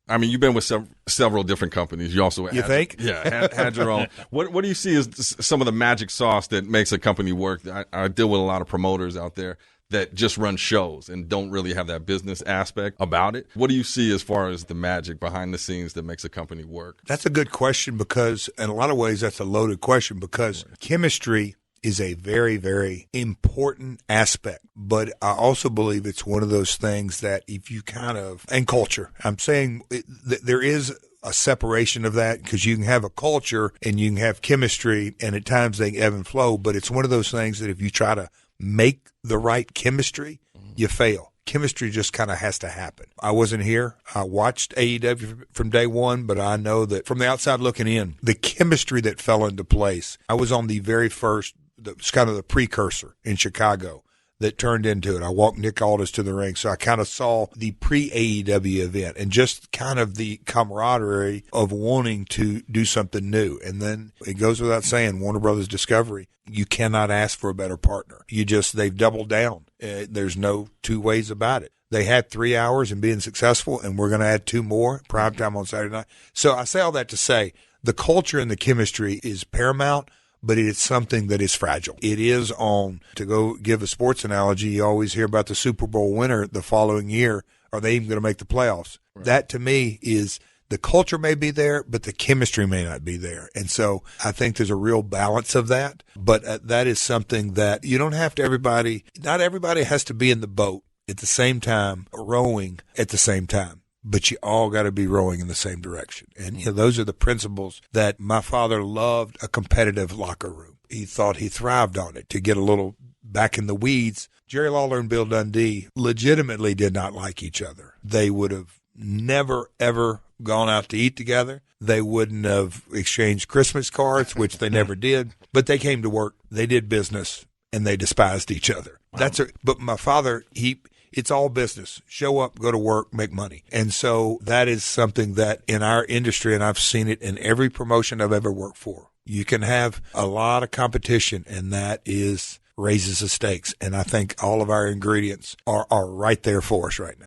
I mean, you've been with several different companies. You also had your own. What do you see as some of the magic sauce that makes a company work? I deal with a lot of promoters out there that just run shows and don't really have that business aspect about it. What do you see as far as the magic behind the scenes that makes a company work? That's a good question, because in a lot of ways that's a loaded question, because chemistry is a very, very important aspect. But I also believe it's one of those things that if you and culture, I'm saying there is a separation of that, because you can have a culture and you can have chemistry, and at times they ebb and flow. But it's one of those things that if you try to make the right chemistry, you fail. Chemistry just kind of has to happen. I wasn't here. I watched AEW from day one, but I know that from the outside looking in, the chemistry that fell into place. I was on the very first, it's kind of the precursor in Chicago that turned into it. I walked Nick Aldis to the ring, so I kind of saw the pre-AEW event and just kind of the camaraderie of wanting to do something new. And then it goes without saying, Warner Brothers Discovery, you cannot ask for a better partner. They've doubled down. There's no two ways about it. They had 3 hours in being successful, and we're going to add 2 more, primetime on Saturday night. So I say all that to say the culture and the chemistry is paramount, but it's something that is fragile. It is to go give a sports analogy, you always hear about the Super Bowl winner the following year. Are they even going to make the playoffs? Right. That to me is the culture may be there, but the chemistry may not be there. And so I think there's a real balance of that. But that is something that you don't have to not everybody has to be in the boat at the same time, rowing at the same time. But you all got to be rowing in the same direction. And those are the principles that my father loved, a competitive locker room. He thought he thrived on it. To get a little back in the weeds, Jerry Lawler and Bill Dundee legitimately did not like each other. They would have never, ever gone out to eat together. They wouldn't have exchanged Christmas cards, which they never did. But they came to work, they did business, and they despised each other. Wow. But my father, it's all business. Show up, go to work, make money. And so that is something that in our industry, and I've seen it in every promotion I've ever worked for, you can have a lot of competition, and that raises the stakes. And I think all of our ingredients are right there for us right now.